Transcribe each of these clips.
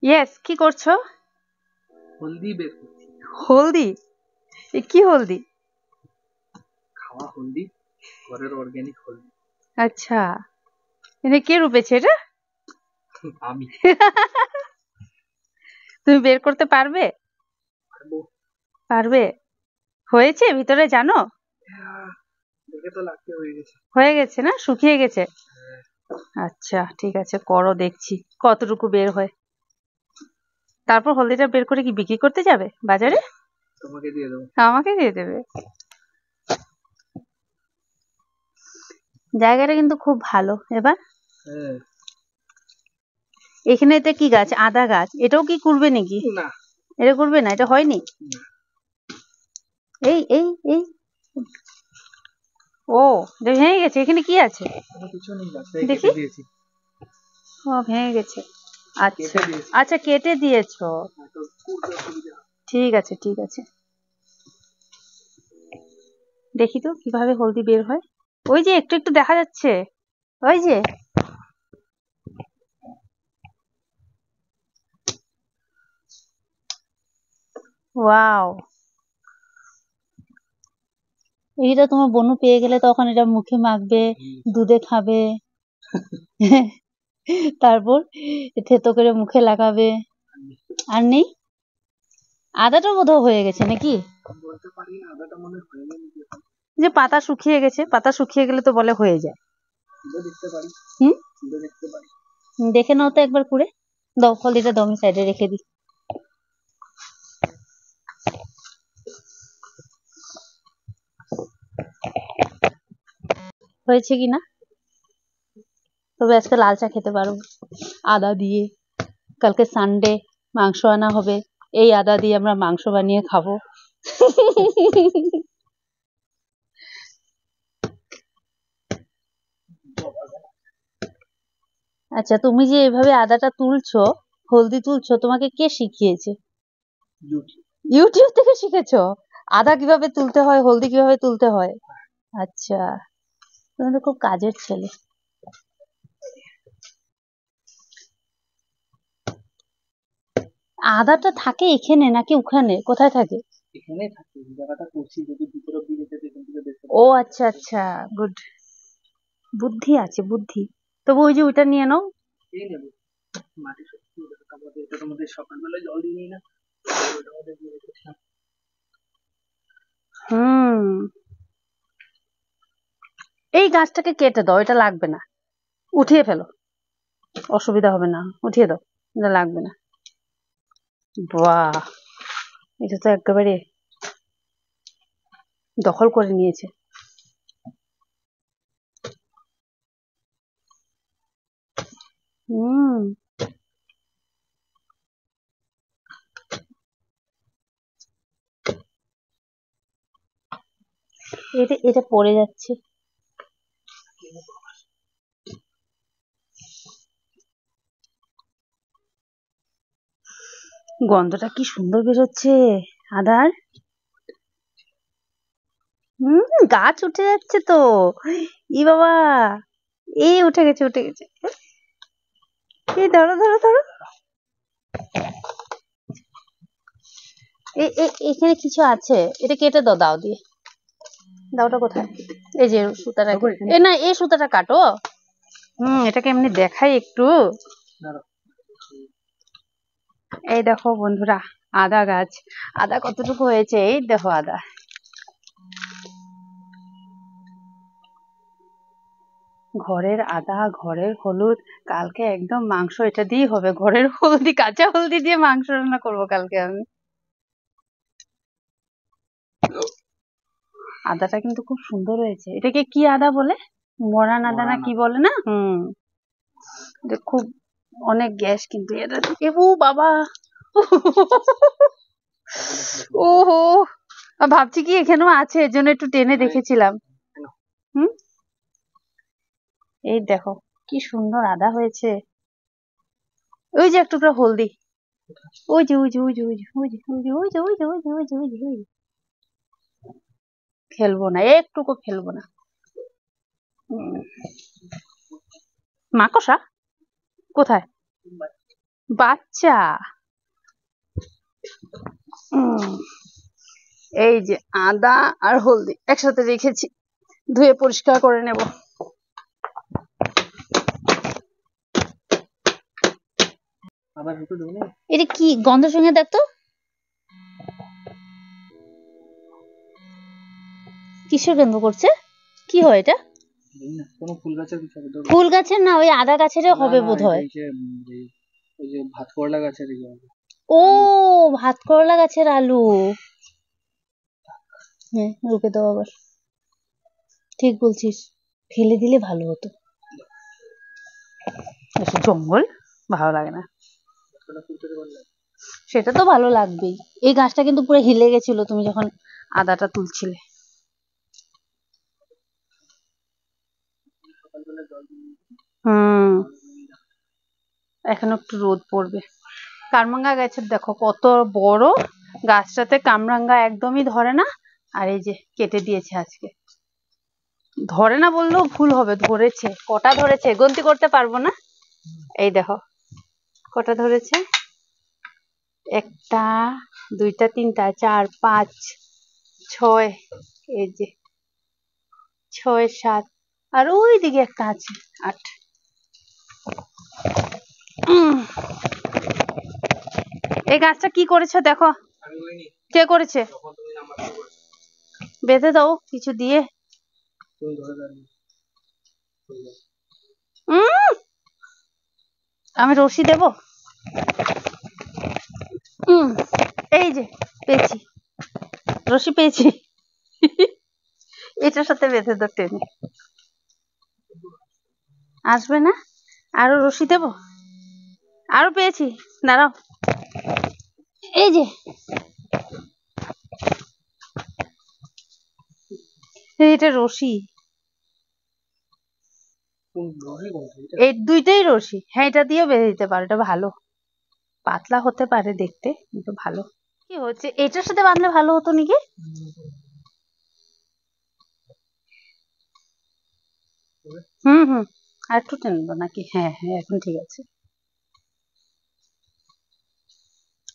Yes, কি করছো? হলদি বের করছি। হলদি? কি হলদি? খাওয়া হলদি, ঘরের অর্গানিক হলদি। আচ্ছা, এটা কে রূপেছে এটা? আমি। তুমি বের করতে পারবে? পারবে? হয়েছে ভিতরে জানো? দেখে তো লাগতে হয়ে গেছে। হয়ে গেছে না, শুকিয়ে গেছে? আচ্ছা ঠিক আছে, করো, দেখছি কতটুকু বের হয়। তারপর হলদিটা বের করে কি বিক্রি করতে যাবে বাজারে? তোমাকে দিয়ে দেবো। আমাকে দিয়ে দেবে? জায়গাটা কিন্তু খুব ভালো। এবার এখানে এটা কি গাছ? আদা গাছ। এটাও কি করবে নাকি? না, এটা করবে না, এটা হয়নি। এই এই এই ও, এটা ভেঙে গেছে। এখানে কি আছে দেখি? ও ভেঙে গেছে। আচ্ছা আচ্ছা, কেটে দিয়েছো। ঠিক আছে ঠিক আছে, দেখি তো কিভাবে হলদি বের হয়। ওই যে একটু একটু দেখা যাচ্ছে, ওই যে। ওয়াও, এইটা তোমার বনু পেয়ে গেলে তখন এটা মুখে মাখবে, দুধে খাবে। তারপর থেতো করে মুখে লাগাবে। আর নেই? আদাটা বোধহয় হয়ে গেছে নাকি? বলতে পারি না, আদাটা মনে হয় হয়নি। যে পাতা শুকিয়ে গেছে, পাতা শুকিয়ে গেলে তো বলে হয়ে যায়। দেখতে পারি। দেখতে পারি। দেখে নাও তো একবার করে। দাও হলদিটা, দাও, আমি সাইডে রেখে দিই। হয়েছে কিনা? তবে আজকে লাল চা খেতে পারো আদা দিয়ে। কালকে সানডে, মাংস আনা হবে, এই আদা দিয়ে আমরা মাংস বানিয়ে খাবো। আচ্ছা, তুমি যে এভাবে আদাটা তুলছো, হলদি তুলছো, তোমাকে কে শিখিয়েছে? ইউটিউব থেকে শিখেছো? আদা কিভাবে তুলতে হয়, হলদি কিভাবে তুলতে হয়? আচ্ছা, তুমি তো খুব কাজের ছেলে। আদাটা থাকে এখানে নাকি ওখানে? কোথায় থাকে? এখানে থাকে, জায়গাটা করছি যদি ভিতরে দিয়ে যেতে কিন্তু দেখতে। ও আচ্ছা আচ্ছা, গুড। বুদ্ধি আছে, বুদ্ধি। তবু ওই যে ওইটা নিয়ে নাও। এই নেব মাটি সত্যি আমাদের এটার মধ্যে সকালবেলা জল দিয়ে নিই না, ওটার মধ্যে দিয়ে রেখেছিলাম। এই গাছটাকে কেটে দাও, এটা লাগবে না। উঠিয়ে ফেলো, অসুবিধা হবে না, উঠিয়ে দাও, এটা লাগবে না। বাহ, এটা তো একেবারে দখল করে নিয়েছে। এটা এটা পড়ে যাচ্ছে। গন্ধটা কি সুন্দর বেরোচ্ছে আদার। গাছ উঠে যাচ্ছে তো। ই বাবা, এই উঠে গেছে, উঠে গেছে। এই ধরো ধরো ধরো। এখানে কিছু আছে, এটা কেটে দাও, দাও দিয়ে। দাওটা কোথায়? এই যে সুতাটা, এ না, এই সুতাটা কাটো। এটাকে এমনি দেখাই একটু। এই দেখো বন্ধুরা, আদা গাছ। আদা কতটুকু হয়েছে, এই দেখো আদা। ঘরের আদা, ঘরের হলুদ। কালকে একদম মাংস এটা দিয়ে হবে। ঘরের হলদি, কাঁচা হলদি দিয়ে মাংস রান্না করবো কালকে আমি। আদাটা কিন্তু খুব সুন্দর হয়েছে। এটাকে কি আদা বলে? মরান আদা না কি বলে না? খুব অনেক গ্যাস কিন্তু এটা। ও বাবা, ওহো, ভাবছি কি এখানেও আছে, এর জন্য একটু টেনে দেখেছিলাম। এই দেখো কি সুন্দর আদা হয়েছে। ওই যে এক টুকরা হলদি, ওই যে ওই যে ওই যে ওই যে ওই যে ওই যে ওই যে ওই যে ওই যে ওই যে ওই যে ওই যে। ফেলবো না, একটুকু ফেলবো না। মাকড়সা কোথায়? বাচ্চা। এই যে আদা আর হলদি একসাথে রেখেছি, ধুয়ে পরিষ্কার করে নেব। এটা কি গন্ধ শুনে দেখতো, কিসের গন্ধ করছে? কি হয় এটা? ফুল গাছের না, ওই আদা গাছের হবে বোধ হয়। ভাত করলা গাছের। ও ভাত করলা গাছের আলু। হ্যাঁ রুকে দাও আবার, ঠিক বলছিস, ফেলে দিলে ভালো হতো। জঙ্গল ভালো লাগে না, সেটা তো ভালো লাগবেই। এই গাছটা কিন্তু পুরো হিলে গেছিল তুমি যখন আদাটা তুলছিলে। এখন একটু রোদ পড়বে। কামরাঙ্গা গাছের দেখো কত বড়, গাছটাতে কামরাঙ্গা একদমই ধরে না। আর এই যে কেটে দিয়েছে আজকে, ধরে না বললেও ভুল হবে, ধরেছে। কটা ধরেছে গন্তি করতে পারবো না। এই দেখো কটা ধরেছে, 1টা 2টা 3টা 4 5 6, এই যে 6 7, আর ওই দিকে একটা আছে 8। এই গাছটা কি করেছে দেখো, কে করেছে? বেঁধে দাও কিছু দিয়ে। আমি রশি দেব। এই যে পেয়েছি, রশি পেয়েছি। এটার সাথে বেঁধে দাও টেনে। আসবে না, আরো রশি দেব। আরো পেয়েছি, দাঁড়াও। এই যে এটা রশি, এই দুইটাই রশি। হ্যাঁ এটা দিয়েও বেঁধে দিতে পারো, এটা ভালো, পাতলা হতে পারে দেখতে কিন্তু ভালো। কি হচ্ছে, এটার সাথে বাঁধলে ভালো হতো নাকি? আর একটু টেনবো নাকি? হ্যাঁ হ্যাঁ এখন ঠিক আছে।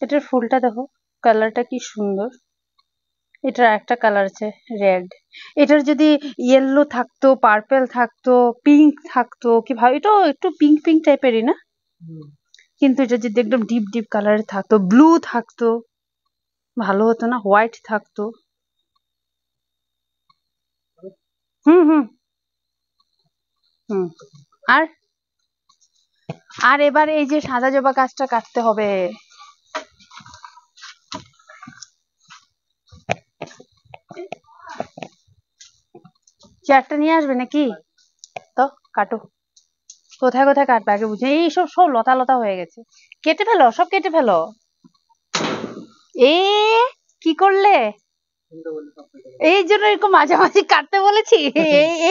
এটার ফুলটা দেখো, কালারটা কি সুন্দর। এটার একটা কালার আছে রেড, এটার যদি ইয়েলো থাকতো, পার্পেল থাকতো, পিঙ্ক থাকতো, কি ভাবে, এটা একটু পিঙ্ক পিঙ্ক টাইপেরই না, কিন্তু এটা যদি একদম ডিপ ডিপ কালারের থাকতো, ব্লু থাকতো, ভালো হতো না? হোয়াইট থাকতো। হুম হুম হুম আর আর এবার এই যে সাদা জবা গাছটা কাটতে হবে। চেয়ারটা নিয়ে আসবে নাকি? তো কাটো, কোথায় কোথায় কাটবে আগে বুঝে। এইসব সব লতা লতা হয়ে গেছে, কেটে ফেলো, সব কেটে ফেলো। এ কি করলে? এই জন্য এরকম মাঝামাঝি কাটতে বলেছি,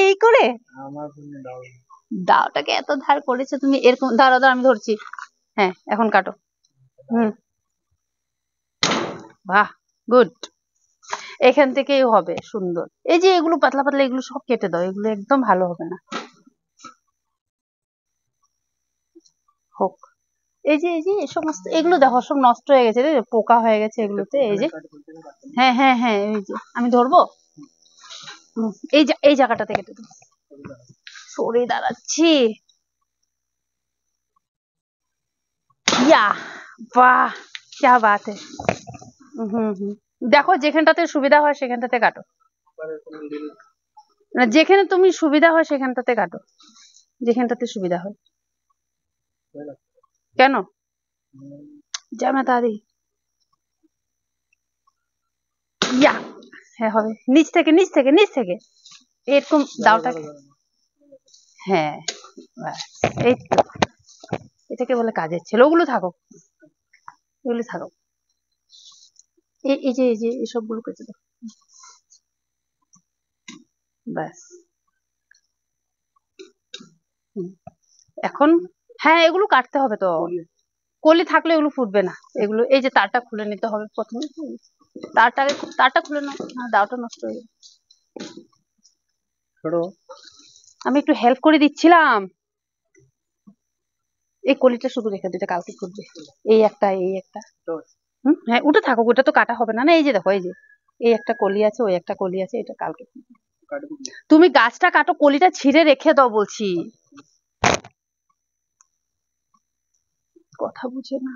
এই করে দাওটাকে এত ধার করেছো তুমি। এরকম দাঁড়া দাঁড়া, আমি ধরছি। হ্যাঁ এখন কাটো। বাহ গুড, এখান থেকেই হবে সুন্দর। এই যে এগুলো পাতলা পাতলা, এগুলো সব কেটে দাও, এগুলো একদম ভালো হবে না। হোক, এই যে এই সমস্ত এগুলো দেখো সব নষ্ট হয়ে গেছে রে, পোকা হয়ে গেছে এগুলোতে। এই যে হ্যাঁ হ্যাঁ হ্যাঁ, এই যে আমি ধরবো, এই জায়গাটাতে কেটে দেবো। সরে দাঁড়াচ্ছি। ইয়া বাহ, क्या बात है। দেখো যেখানটাতে সুবিধা হয় সেখানটাতে কাটো, যেখানে তুমি সুবিধা হয় সেখানটাতে কাটো, যেখানটাতে সুবিধা হয়। কেন? জয় মাতা দি। ইয়া হ্যাঁ হবে, নিচ থেকে নিচ থেকে নিচ থেকে এরকম দাওটা। হ্যাঁ এই তো, এটাকে বলে কাজের ছেলে। ওগুলো থাকো, এগুলো থাকো। এই যে এসবগুলো কেটে দাও, ব্যাস। এখন হ্যাঁ এগুলো কাটতে হবে তো, কলি থাকলে এগুলো ফুটবে না। এগুলো এই যে তারটা খুলে নিতে হবে প্রথমে, তারটা খুলে নাও, দাওটা নষ্ট হয়ে যাবে। আমি একটু হেল্প করে দিচ্ছিলাম। এই কলিটা শুধু রেখে দিতে, কালকে করবে। এই একটা হ্যাঁ ওটা থাকুক, ওটা তো কাটা হবে না। না এই যে দেখো, এই যে এই একটা কলি আছে, ওই একটা কলি আছে, এটা কালকে। তুমি গাছটা কাটো, কলিটা ছিঁড়ে রেখে দাও বলছি। কথা বুঝে না।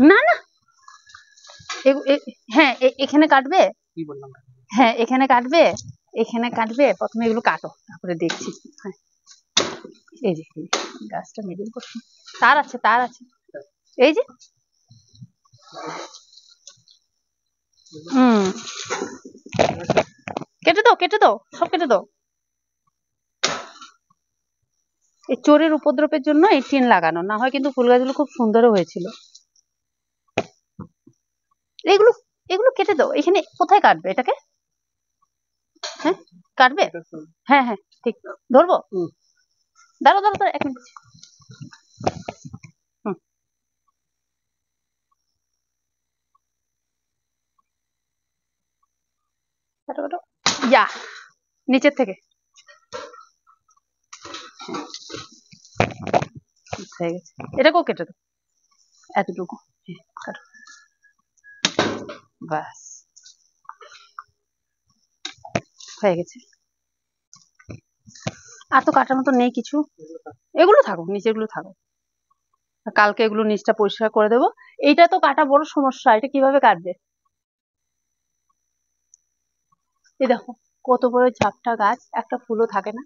না না, হ্যাঁ এখানে কাটবে, হ্যাঁ এখানে কাটবে, এখানে কাটবে। প্রথমে এগুলো কাটো, তারপরে দেখছি। হ্যাঁ এই যে গাছটা মিডিল করছি, তার আছে এই যে কেটে দাও সব কেটে দাও। এই চোরের উপদ্রবের জন্য এই টিন লাগানো, না হয় কিন্তু ফুল গাছগুলো খুব সুন্দরও হয়েছিল। এগুলো এগুলো কেটে দাও। এখানে কোথায় কাটবে এটাকে? হ্যাঁ কাটবে, হ্যাঁ হ্যাঁ ঠিক। ধরবো, দাঁড়াও 1 মিনিট। নিচের থেকে হয়ে গেছে, এটাকেও কেটে দাও এতটুকু। কাটো, বাস হয়ে গেছে। আর তো কাটার মতো নেই কিছু, এগুলো থাকুক, নিচেগুলো থাকুক। কালকে এগুলো নিচটা পরিষ্কার করে দেবো। এইটা তো কাটা বড় সমস্যা, এটা কিভাবে কাটবে? এই দেখো কত বড় ঝাপটা গাছ, একটা ফুলও থাকে না।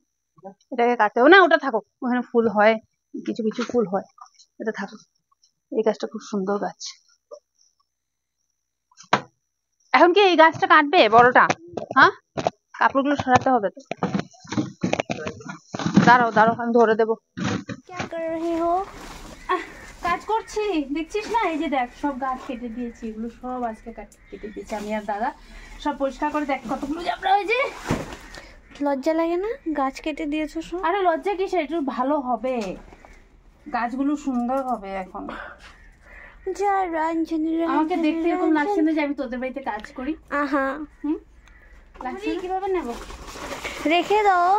এটাকে কাটতে হবে না, ওটা থাকুক, ওখানে ফুল হয়, কিছু কিছু ফুল হয়, এটা থাকুক। এই গাছটা খুব সুন্দর গাছ। এখন কি এই গাছটা কাটবে বড়টা? হ্যাঁ কাপড়গুলো সরাতে হবে তো। দাঁড়াও আমি ধরে দেবো। কাজ করছি, দেখছিস না? এই যে দেখ, সব গাছ কেটে দিয়েছি, এগুলো সব আজকে কেটে দিয়েছি আমি আর দাদা, সব পরিষ্কার করে। দেখ কতগুলো জাবড়া হয়েছে। লজ্জা লাগে না গাছ কেটে দিয়েছো সব? আরে লজ্জা কিসের, একটু ভালো হবে, গাছগুলো সুন্দর হবে। এখন আমাকে দেখতে এরকম লাগছে না যে আমি তোদের বাড়িতে কাজ করি? আহা লাগছে কিভাবে নেব? রেখে দাও,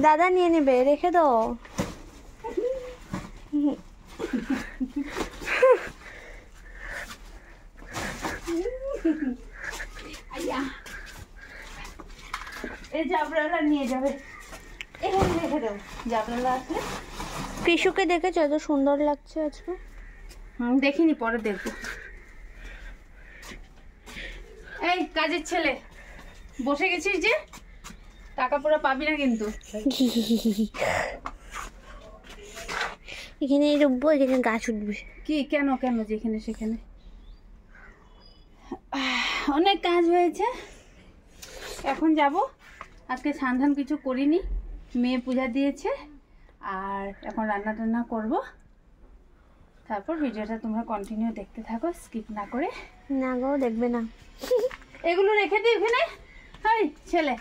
দাদা নিয়ে নেবে, রেখে দাও। এই জাবরালা নিয়ে যাবে, এখানে রেখে দেবো। জাবরালা আসলে কৃষুকে দেখেছো এত সুন্দর লাগছে আজকে? দেখিনি, পরে দেখবো। এই কাজের ছেলে বসে গেছিস যে, টাকা পুরো পাবি না কিন্তু। এখানে রুবো, এখানে গাছ উঠবে। কি কেন যেখানে সেখানে অনেক কাজ হয়েছে। এখন যাব, আজকে স্নান কিছু করিনি, মেয়ে পূজা দিয়েছে, আর এখন রান্না টান্না করব। তারপর ভিডিওটা তোমরা কন্টিনিউ দেখতে থাকো, স্কিপ না করে। না গো, দেখবে না। এগুলো রেখে দিই ওখানে। হাই ছেলে,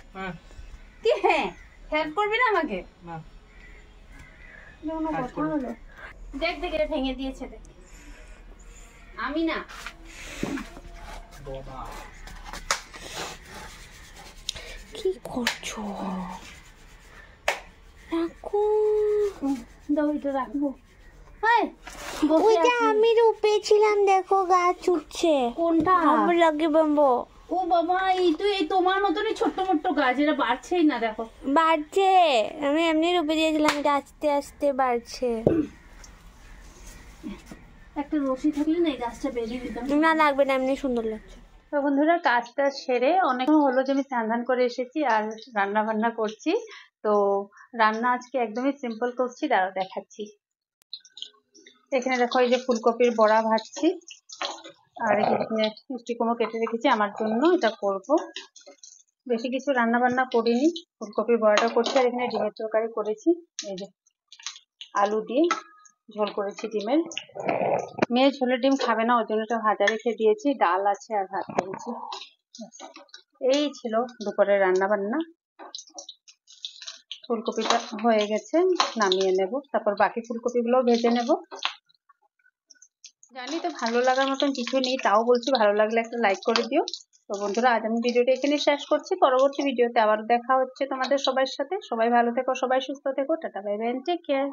কি হ্যাঁ হেল্প করবি না আমাকে? না কথা হলো, দেখ এটা ভেঙে দিয়েছে, দেখ। আমি না, কি করছো? রাখো, দাও এটা রাখবো। ওইটা আমি রূপেছিলাম, দেখো গাছ উঠছে। কোনটা? ভালো লাগে বাম্বো। ও বাবা, এই তো এই তোমার মতনই ছোট্ট মোট্ট গাছ, এটা বাড়ছেই না, দেখো। বাড়ছে, আমি এমনি রূপে দিয়েছিলাম, এটা আস্তে আস্তে বাড়ছে। একটা রশি থাকলে না এই গাছটা বেরিয়ে দিতাম। না লাগবে না, এমনি সুন্দর লাগছে। তো বন্ধুরা, কাজটা সেরে অনেক হলো যে আমি স্নান করে এসেছি আর রান্না বান্না করছি। তো রান্না আজকে একদমই সিম্পল করছি, দাঁড়াও দেখাচ্ছি। এখানে দেখো, এই যে ফুলকপির বড়া ভাজছি, আর এখানে মিষ্টি কুমড়ো কেটে রেখেছি আমার জন্য, এটা করব। বেশি কিছু রান্না বান্না করিনি, ফুলকপির বড়াটা করছি, আর এখানে ডিমের তরকারি করেছি। এই যে আলু দিয়ে ঝোল করেছি ডিমের। মেয়ে ঝোলের ডিম খাবে না, ওই জন্য এটা ভাজা রেখে দিয়েছি, ডাল আছে আর ভাত করেছি। এই ছিল দুপুরের রান্না বান্না। ফুলকপিটা হয়ে গেছে, নামিয়ে নেব, তারপর বাকি ফুলকপিগুলোও ভেজে নেব। জানি তো ভালো লাগার মতন কিছু নেই, তাও বলছি ভালো লাগলে একটা লাইক করে দিও, তো বন্ধুরা আজ আমি ভিডিওটা এখানে শেষ করছি, পরবর্তী ভিডিওতে আবার দেখা হচ্ছে তোমাদের সবার সাথে। সবাই ভালো থেকো, সবাই সুস্থ থেকো, tata bye bye, take care.